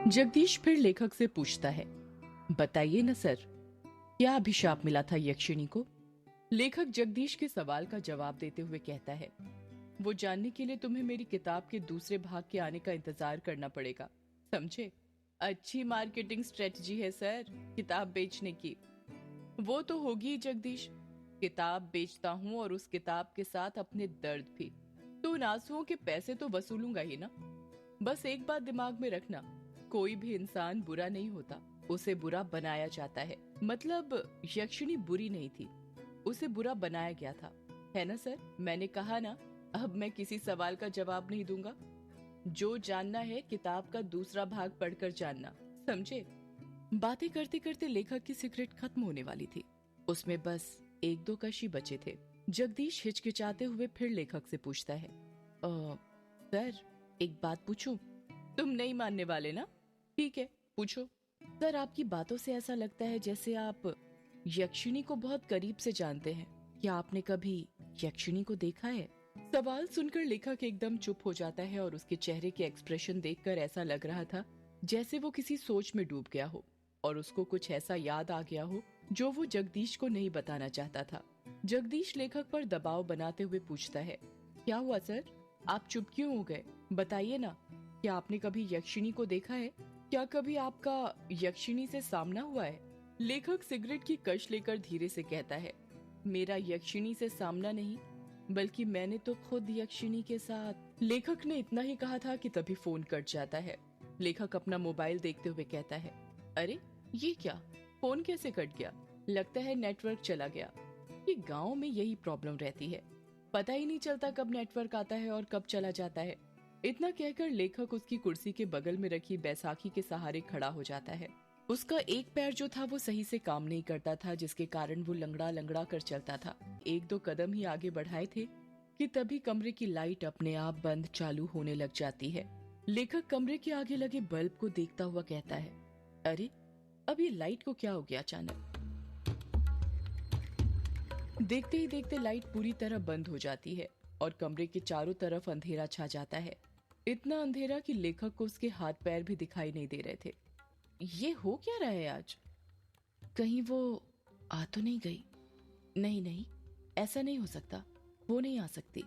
जगदीश फिर लेखक से पूछता है, बताइए न सर, क्या अभिशाप मिला था यक्षिणी को? लेखक जगदीश के सवाल का जवाब देते हुए कहता है, वो जानने के लिए तुम्हें मेरी किताब के दूसरे भाग के आने का इंतजार करना पड़ेगा, समझे? अच्छी मार्केटिंग स्ट्रेटजी है सर, किताब बेचने की। वो तो होगी ही जगदीश, किताब बेचता हूँ और उस किताब के साथ अपने दर्द भी, तो उन आंसुओं के पैसे तो वसूलूंगा ही ना। बस एक बात दिमाग में रखना, कोई भी इंसान बुरा नहीं होता, उसे बुरा बनाया जाता है। मतलब यक्षिणी बुरी नहीं थी, उसे बुरा बनाया गया था, है ना सर? मैंने कहा ना, अब मैं किसी सवाल का जवाब नहीं दूंगा। जो जानना है किताब का दूसरा भाग पढ़कर जानना, समझे? बातें करते करते लेखक की सिगरेट खत्म होने वाली थी, उसमें बस एक दो कश ही बचे थे। जगदीश हिचकिचाते हुए फिर लेखक से पूछता है, सर एक बात पूछूं? तुम नहीं मानने वाले ना? ठीक है, पूछो। सर आपकी बातों से ऐसा लगता है जैसे आप यक्षिणी को बहुत करीब से जानते हैं। क्या आपने कभी यक्षिणी को देखा है? सवाल सुनकर लेखक एकदम चुप हो जाता है और उसके चेहरे के एक्सप्रेशन देखकर ऐसा लग रहा था जैसे वो किसी सोच में डूब गया हो और उसको कुछ ऐसा याद आ गया हो जो वो जगदीश को नहीं बताना चाहता था। जगदीश लेखक पर दबाव बनाते हुए पूछता है, क्या हुआ सर? आप चुप क्यों हो गए? बताइए ना, क्या आपने कभी यक्षिणी को देखा है? क्या कभी आपका यक्षिणी से सामना हुआ है? लेखक सिगरेट की कश लेकर धीरे से कहता है, मेरा यक्षिणी से सामना नहीं, बल्कि मैंने तो खुद यक्षिणी के साथ। लेखक ने इतना ही कहा था कि तभी फोन कट जाता है। लेखक अपना मोबाइल देखते हुए कहता है, अरे ये क्या, फोन कैसे कट गया? लगता है नेटवर्क चला गया। ये गांव में यही प्रॉब्लम रहती है, पता ही नहीं चलता कब नेटवर्क आता है और कब चला जाता है। इतना कहकर लेखक उसकी कुर्सी के बगल में रखी बैसाखी के सहारे खड़ा हो जाता है। उसका एक पैर जो था वो सही से काम नहीं करता था, जिसके कारण वो लंगड़ा लंगड़ा कर चलता था। एक दो कदम ही आगे बढ़ाए थे कि तभी कमरे की लाइट अपने आप बंद चालू होने लग जाती है। लेखक कमरे के आगे लगे बल्ब को देखता हुआ कहता है, अरे अब ये लाइट को क्या हो गया अचानक? देखते ही देखते लाइट पूरी तरह बंद हो जाती है और कमरे के चारों तरफ अंधेरा छा जाता है। इतना अंधेरा कि लेखक को उसके हाथ पैर भी दिखाई नहीं दे रहे थे। ये हो क्या रहा है आज? कहीं वो आ तो नहीं गई? नहीं नहीं, ऐसा नहीं हो सकता, वो नहीं आ सकती।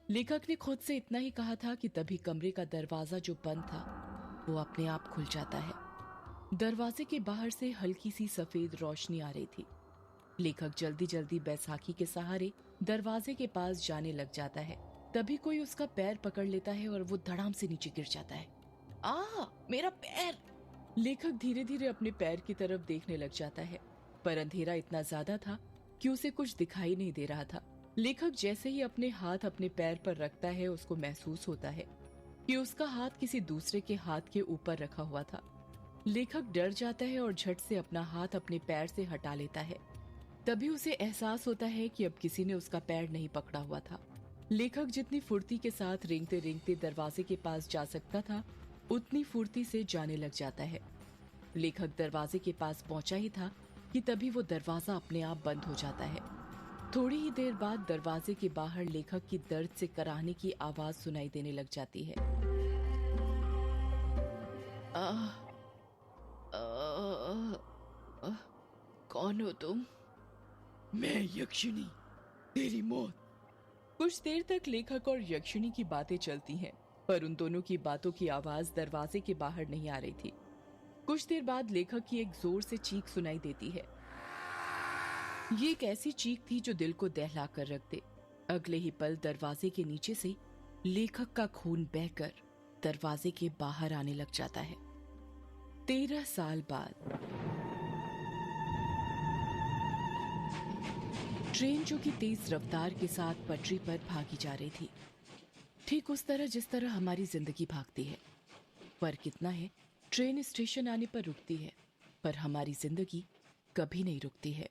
लेखक ने खुद से इतना ही कहा था कि तभी कमरे का दरवाजा जो बंद था वो अपने आप खुल जाता है। दरवाजे के बाहर से हल्की सी सफेद रोशनी आ रही थी। लेखक जल्दी जल्दी बैसाखी के सहारे दरवाजे के पास जाने लग जाता है। तभी कोई उसका पैर पकड़ लेता है और वो धड़ाम से नीचे गिर जाता है। मेरा पैर! लेखक धीरे धीरे अपने पैर की तरफ देखने लग जाता है, पर अंधेरा इतना ज्यादा था कि उसे कुछ दिखाई नहीं दे रहा था। लेखक जैसे ही अपने हाथ अपने पैर पर रखता है, उसको महसूस होता है कि उसका हाथ किसी दूसरे के हाथ के ऊपर रखा हुआ था। लेखक डर जाता है और झट से अपना हाथ अपने पैर से हटा लेता है। तभी उसे एहसास होता है कि अब किसी ने उसका पैर नहीं पकड़ा हुआ था। लेखक जितनी फुर्ती के साथ रेंगते रेंगते दरवाजे के पास जा सकता था, उतनी फुर्ती से जाने लग जाता है। लेखक दरवाजे के पास पहुंचा ही था कि तभी वो दरवाजा अपने आप बंद हो जाता है। थोड़ी ही देर बाद दरवाजे के बाहर लेखक की दर्द से कराहने की आवाज सुनाई देने लग जाती है। आह, आह, आह, कौन हो तुम? मैं यक्षिणी, तेरी मौत। कुछ देर तक लेखक और यक्षिणी की बातें चलती हैं, पर उन दोनों की बातों की आवाज दरवाजे के बाहर नहीं आ रही थी। कुछ देर बाद लेखक की एक जोर से चीख सुनाई देती है। ये एक ऐसी चीख थी जो दिल को दहला कर रख दे। अगले ही पल दरवाजे के नीचे से लेखक का खून बहकर दरवाजे के बाहर आने लग जाता है। 13 साल बाद ट्रेन जो कि तेज रफ्तार के साथ पटरी पर भागी जा रही थी, ठीक उस तरह जिस तरह हमारी जिंदगी भागती है। फर्क इतना है, ट्रेन स्टेशन आने पर रुकती है, पर हमारी जिंदगी कभी नहीं रुकती है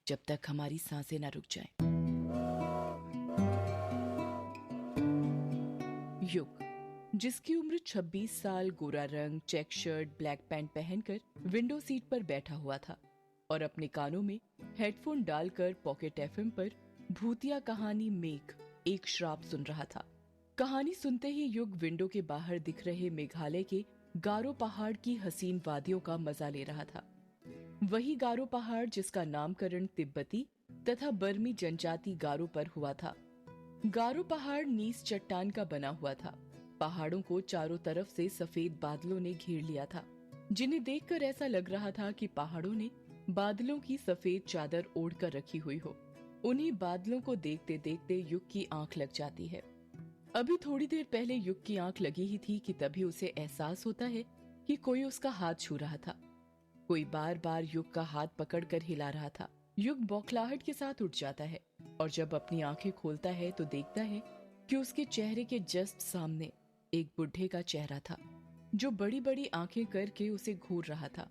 जब तक हमारी सांसें ना रुक जाएं। युग, जिसकी उम्र 26 साल, गोरा रंग, चेक शर्ट, ब्लैक पैंट पहनकर विंडो सीट पर बैठा हुआ था और अपने कानों में हेडफोन डालकर पॉकेट एफएम पर भूतिया कहानी मेघ एक श्राप सुन रहा था। कहानी सुनते ही युग विंडो के बाहर दिख रहे मेघालय के गारो पहाड़ की हसीन वादियों का मजा ले रहा था। वही गारो पहाड़ जिसका नामकरण तिब्बती तथा बर्मी जनजाति गारो पर हुआ था। गारो पहाड़ नीस चट्टान का बना हुआ था। पहाड़ों को चारों तरफ से सफेद बादलों ने घेर लिया था, जिन्हें देखकर ऐसा लग रहा था कि पहाड़ों ने बादलों की सफेद चादर ओढ़ कर रखी हुई हो। उन्हीं बादलों को देखते देखते युग की आंख लग जाती है। अभी थोड़ी देर पहले युग की आंख लगी ही थी कि तभी उसे एहसास होता है कि कोई उसका हाथ छू रहा था। कोई बार बार युग का हाथ पकड़कर हिला रहा था। युग बौखलाहट के साथ उठ जाता है और जब अपनी आंखें खोलता है तो देखता है कि उसके चेहरे के जस्ट सामने एक बुढ़े का चेहरा था, जो बड़ी बड़ी आंखें करके उसे घूर रहा था।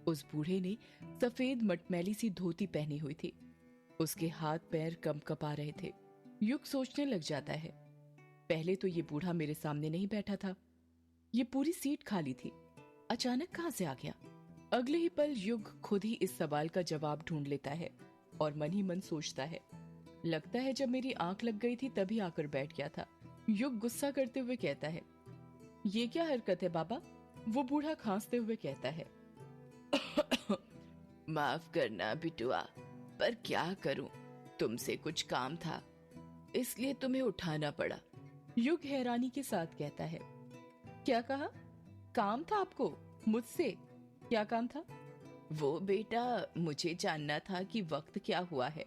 उस बूढ़े ने सफेद मटमैली सी धोती पहनी हुई थी। उसके हाथ पैर कंपकपा रहे थे। युग सोचने लग जाता है, पहले तो ये बूढ़ा मेरे सामने नहीं बैठा था, ये पूरी सीट खाली थी, अचानक कहां से आ गया? अगले ही पल युग खुद ही इस सवाल का जवाब ढूंढ लेता है और मन ही मन सोचता है, लगता है जब मेरी आंख लग गई थी तभी आकर बैठ गया था। युग गुस्सा करते हुए कहता है, ये क्या हरकत है बाबा? वो बूढ़ा खांसते हुए कहता है, माफ करना बिटुआ, पर क्या करूं, तुमसे कुछ काम था इसलिए तुम्हें उठाना पड़ा। युग हैरानी के साथ कहता है, क्या कहा? काम था आपको मुझसे? क्या काम था? वो बेटा, मुझे जानना था कि वक्त क्या हुआ है।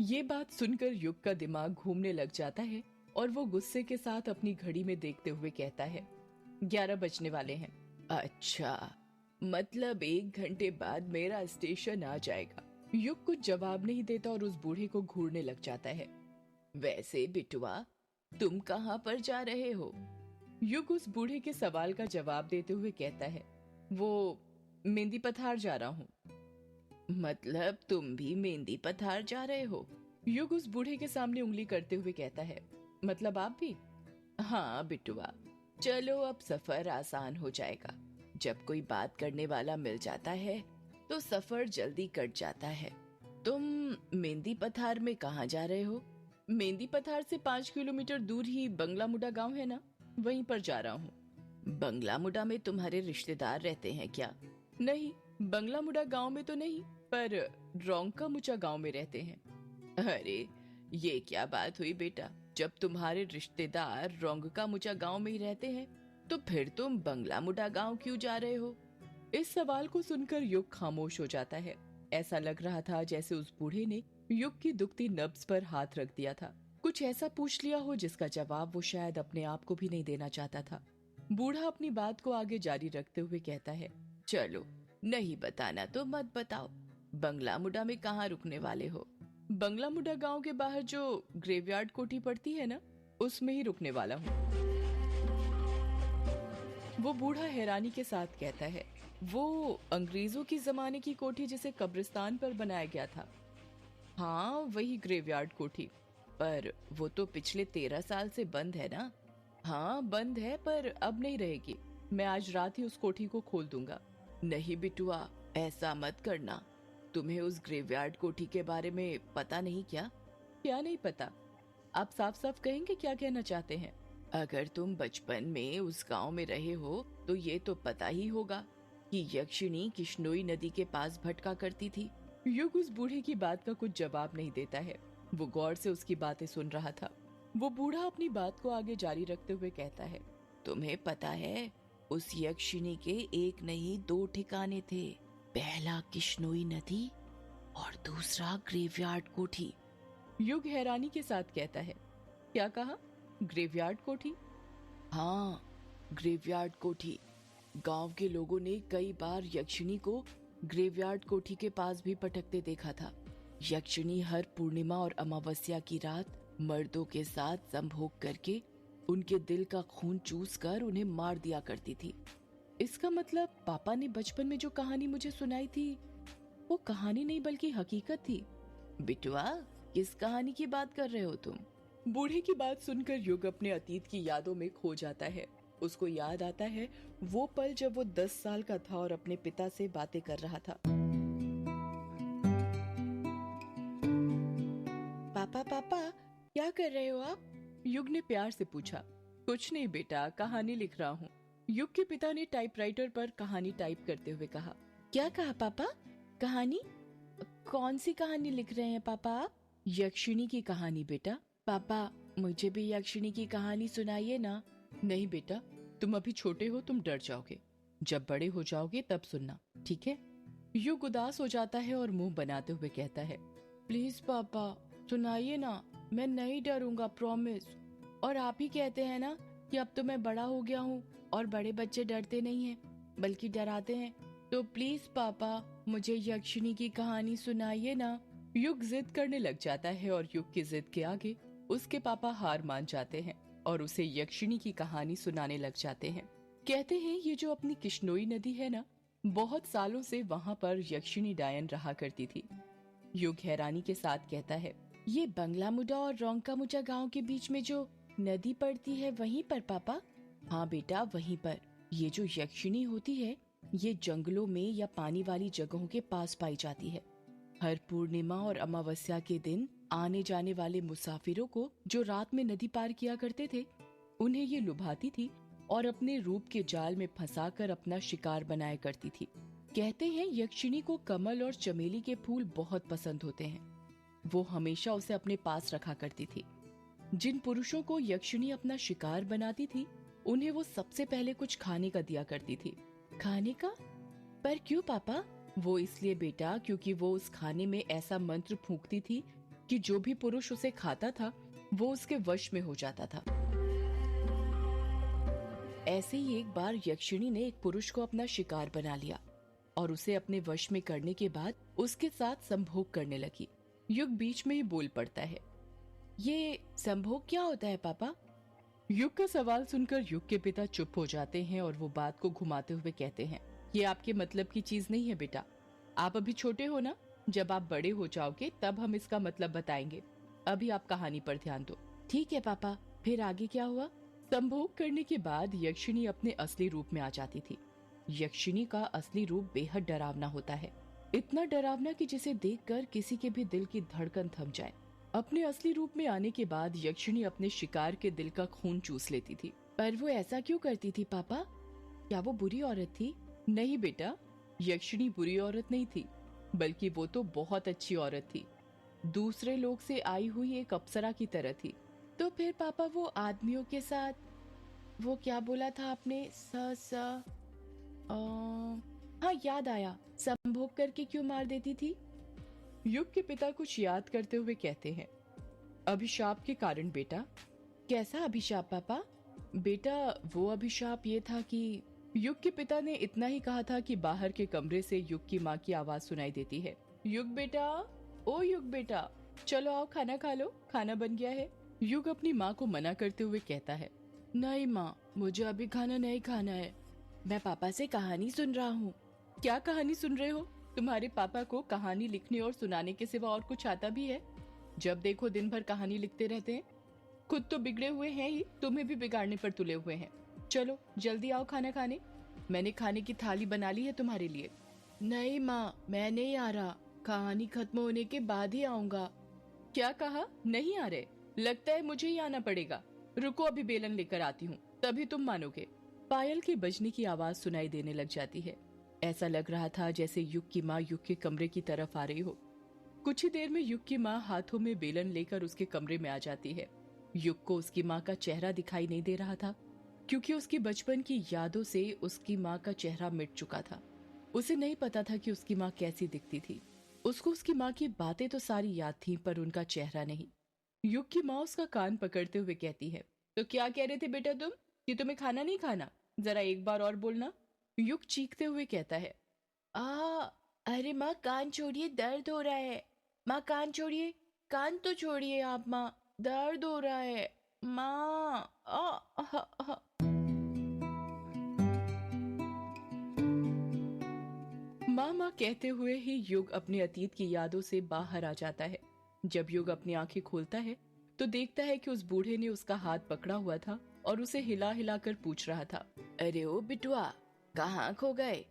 ये बात सुनकर युग का दिमाग घूमने लग जाता है और वो गुस्से के साथ अपनी घड़ी में देखते हुए कहता है, 11 बजने वाले हैं। अच्छा, मतलब 1 घंटे बाद मेरा स्टेशन आ जाएगा। युग कुछ जवाब नहीं देता और उस बूढ़े को घूरने लग जाता है। वैसे बिटुआ, तुम कहाँ पर जा रहे हो? युग उस बूढ़े के सवाल का जवाब देते हुए कहता है, वो मेहंदी पथार जा रहा हूँ। मतलब तुम भी मेहंदी पथार जा रहे हो? युग उस बूढ़े के सामने उंगली करते हुए कहता है, मतलब आप भी? हाँ बिटुआ, चलो अब सफर आसान हो जाएगा। जब कोई बात करने वाला मिल जाता है तो सफर जल्दी कट जाता है। तुम मेहंदी पथार में कहाँ जा रहे हो? मेहंदी पथार से 5 किलोमीटर दूर ही बंगला मुडा गांव है ना, वहीं पर जा रहा हूँ। बंगला मुडा में तुम्हारे रिश्तेदार रहते हैं क्या? नहीं, बंगला मुडा गांव में तो नहीं, पर रोंका मुचा गांव में रहते हैं। अरे, ये क्या बात हुई बेटा? जब तुम्हारे रिश्तेदार रोंगका मुचा गांव में ही रहते हैं तो फिर तुम बंगला मुडा गांव क्यों जा रहे हो? इस सवाल को सुनकर युग खामोश हो जाता है। ऐसा लग रहा था जैसे उस बूढ़े ने युग की दुखती नब्ज पर हाथ रख दिया था, कुछ ऐसा पूछ लिया हो जिसका जवाब वो शायद अपने आप को भी नहीं देना चाहता था। बूढ़ा अपनी बात को आगे जारी रखते हुए कहता है, चलो, नहीं बताना तो मत बताओ। बंगला मुडा में कहाँ रुकने वाले हो? बंगला मुडा गांव के बाहर जो ग्रेवयार्ड कोठी पड़ती है ना, उसमें ही रुकने वाला हूँ। वो बूढ़ा हैरानी के साथ कहता है, वो अंग्रेजों की जमाने की कोठी जिसे कब्रिस्तान पर बनाया गया था? हाँ, वही ग्रेवयार्ड कोठी, पर वो तो पिछले 13 साल से बंद है ना? हाँ बंद है, पर अब नहीं रहेगी। मैं आज रात ही उस कोठी को खोल दूंगा। नहीं बिटुआ, ऐसा मत करना। तुम्हें उस ग्रेवयार्ड कोठी के बारे में पता नहीं क्या? क्या नहीं पता? आप साफ साफ कहेंगे क्या कहना चाहते हैं? अगर तुम बचपन में उस गांव में रहे हो तो ये तो पता ही होगा कि यक्षिणी किश्नोई नदी के पास भटका करती थी। युग उस बूढ़े की बात का कुछ जवाब नहीं देता है। वो गौर से उसकी बातें सुन रहा था। वो बूढ़ा अपनी बात को आगे जारी रखते हुए कहता है, तुम्हें पता है, उस यक्षिणी के एक नहीं 2 ठिकाने थे। पहला किश्नोई नदी और दूसरा ग्रेवयार्ड कोठी। युग हैरानी के साथ कहता है, क्या कहा? ग्रेवयार्ड कोठी? हाँ, ग्रेवयार्ड कोठी। गांव के लोगों ने कई बार यक्षिणी को ग्रेवयार्ड कोठी के पास भी भटकते देखा था। यक्षिणी हर पूर्णिमा और अमावस्या की रात मर्दों के साथ संभोग करके उनके दिल का खून चूस कर उन्हें मार दिया करती थी। इसका मतलब पापा ने बचपन में जो कहानी मुझे सुनाई थी वो कहानी नहीं बल्कि हकीकत थी। बिटुआ, किस कहानी की बात कर रहे हो तुम? बूढ़े की बात सुनकर युग अपने अतीत की यादों में खो जाता है। उसको याद आता है वो पल जब वो 10 साल का था और अपने पिता से बातें कर रहा था। पापा पापा, क्या कर रहे हो आप? युग ने प्यार से पूछा। कुछ नहीं बेटा, कहानी लिख रहा हूँ। युग के पिता ने टाइपराइटर पर कहानी टाइप करते हुए कहा। क्या कहा पापा? कहानी? कौन सी कहानी लिख रहे हैं पापा आप? यक्षिणी की कहानी बेटा। पापा मुझे भी यक्षिणी की कहानी सुनाइए ना। नहीं बेटा, तुम अभी छोटे हो, तुम डर जाओगे। जब बड़े हो जाओगे तब सुनना, ठीक है? युग उदास हो जाता है और मुंह बनाते हुए कहता है, प्लीज पापा सुनाइए ना, मैं नहीं डरूंगा, प्रॉमिस। और आप ही कहते हैं ना कि अब तो मैं बड़ा हो गया हूँ और बड़े बच्चे डरते नहीं हैं बल्कि डराते हैं, तो प्लीज पापा मुझे यक्षिणी की कहानी सुनाइए ना। युग जिद करने लग जाता है और युग की जिद के आगे उसके पापा हार मान जाते हैं और उसे यक्षिणी की कहानी सुनाने लग जाते हैं। कहते हैं ये जो अपनी किश्नोई नदी है ना, बहुत सालों से वहाँ पर यक्षिणी डायन रहा करती थी। युग हैरानी के साथ कहता है, ये बंगला मुडा और रोंका मुडा गांव के बीच में जो नदी पड़ती है वहीं पर पापा? हाँ बेटा वहीं पर। ये जो यक्षिणी होती है ये जंगलों में या पानी वाली जगहों के पास पाई जाती है। हर पूर्णिमा और अमावस्या के दिन आने जाने वाले मुसाफिरों को जो रात में नदी पार किया करते थे, उन्हें ये लुभाती थी और अपने रूप के जाल में फंसाकर अपना शिकार बनाया करती थी। कहते हैं यक्षिणी को कमल और चमेली के फूल बहुत पसंद होते हैं। वो हमेशा उसे अपने पास रखा करती थी। जिन पुरुषों को यक्षिणी अपना शिकार बनाती थी उन्हें वो सबसे पहले कुछ खाने का दिया करती थी। खाने का? पर क्यों पापा? वो इसलिए बेटा क्योंकि वो उस खाने में ऐसा मंत्र फूंकती थी कि जो भी पुरुष उसे खाता था वो उसके वश में हो जाता था। ऐसे ही एक बार यक्षिणी ने एक पुरुष को अपना शिकार बना लिया और उसे अपने वश में करने के बाद उसके साथ संभोग करने लगी। युग बीच में ही बोल पड़ता है, ये संभोग क्या होता है पापा? युग का सवाल सुनकर युग के पिता चुप हो जाते हैं और वो बात को घुमाते हुए कहते हैं, ये आपके मतलब की चीज नहीं है बेटा। आप अभी छोटे हो ना, जब आप बड़े हो जाओगे तब हम इसका मतलब बताएंगे। अभी आप कहानी पर ध्यान दो। ठीक है पापा, फिर आगे क्या हुआ? संभोग करने के बाद यक्षिणी अपने असली रूप में आ जाती थी। यक्षिणी का असली रूप बेहद डरावना होता है, इतना डरावना कि जिसे देखकर किसी के भी दिल की धड़कन थम जाए। अपने असली रूप में आने के बाद यक्षिणी अपने शिकार के दिल का खून चूस लेती थी। पर वो ऐसा क्यों करती थी पापा? क्या वो बुरी औरत थी? नहीं बेटा, यक्षिणी बुरी औरत नहीं थी, बल्कि वो तो बहुत अच्छी औरत थी। दूसरे लोग से आई हुई एक अप्सरा की तरह थी। तो फिर पापा वो आदमियों के साथ, वो क्या बोला था आपने? अ, हाँ याद आया, संभोग करके क्यों मार देती थी? युग के पिता कुछ याद करते हुए कहते हैं, अभिशाप के कारण बेटा। कैसा अभिशाप पापा? बेटा वो अभिशाप ये था कि युग के पिता ने इतना ही कहा था कि बाहर के कमरे से युग की माँ की आवाज सुनाई देती है, युग बेटा, ओ युग बेटा, चलो आओ खाना खा लो, खाना बन गया है। युग अपनी माँ को मना करते हुए कहता है, नहीं माँ, मुझे अभी खाना नहीं खाना है, मैं पापा से कहानी सुन रहा हूँ। क्या कहानी सुन रहे हो? तुम्हारे पापा को कहानी लिखने और सुनाने के सिवा और कुछ आता भी है? जब देखो दिन भर कहानी लिखते रहते हैं। खुद तो बिगड़े हुए हैं ही, तुम्हें भी बिगाड़ने पर तुले हुए हैं। चलो जल्दी आओ खाना खाने, मैंने खाने की थाली बना ली है तुम्हारे लिए। नहीं माँ, मैं नहीं आ रहा, कहानी खत्म होने के बाद ही आऊंगा। क्या कहा? नहीं आ रहे? लगता है मुझे ही आना पड़ेगा। रुको अभी बेलन लेकर आती हूँ, तभी तुम मानोगे। पायल के बजने की आवाज सुनाई देने लग जाती है। ऐसा लग रहा था जैसे युग की माँ युग के कमरे की तरफ आ रही हो। कुछ ही देर में युग की माँ हाथों में बेलन लेकर उसके कमरे में आ जाती है। युग को उसकी माँ का चेहरा दिखाई नहीं दे रहा था, क्योंकि उसकी बचपन की यादों से उसकी माँ का चेहरा मिट चुका था। उसे नहीं पता था कि उसकी माँ कैसी दिखती थी। उसको उसकी माँ की बातें तो सारी याद थीं, पर उनका चेहरा नहीं। युग की माँ उसका कान पकड़ते हुए कहती है, तो क्या कह रहे थे बेटा तुम, कि तुम्हें खाना नहीं खाना? जरा एक बार और बोलना। युग चीखते हुए कहता है, आ अरे माँ कान छोड़िए, दर्द हो रहा है। माँ कान छोड़िए, कान तो छोड़िए आप माँ, दर्द हो रहा है माँ। माँ माँ कहते हुए ही युग अपने अतीत की यादों से बाहर आ जाता है। जब युग अपनी आंखें खोलता है तो देखता है कि उस बूढ़े ने उसका हाथ पकड़ा हुआ था और उसे हिला हिला कर पूछ रहा था, अरे ओ बिटुआ, कहाँ खो गए?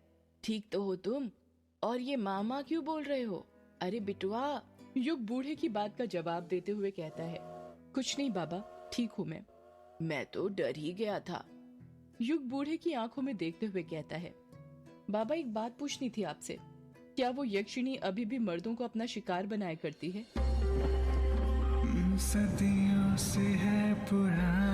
ठीक तो हो तुम? और ये मामा क्यों बोल रहे हो? अरे बिटुआ। युग बूढ़े की बात का जवाब देते हुए कहता है, कुछ नहीं बाबा, ठीक हूँ मैं तो डर ही गया था। युग बूढ़े की आंखों में देखते हुए कहता है, बाबा एक बात पूछनी थी आपसे, क्या वो यक्षिणी अभी भी मर्दों को अपना शिकार बनाया करती है? सदियों से है पुरानी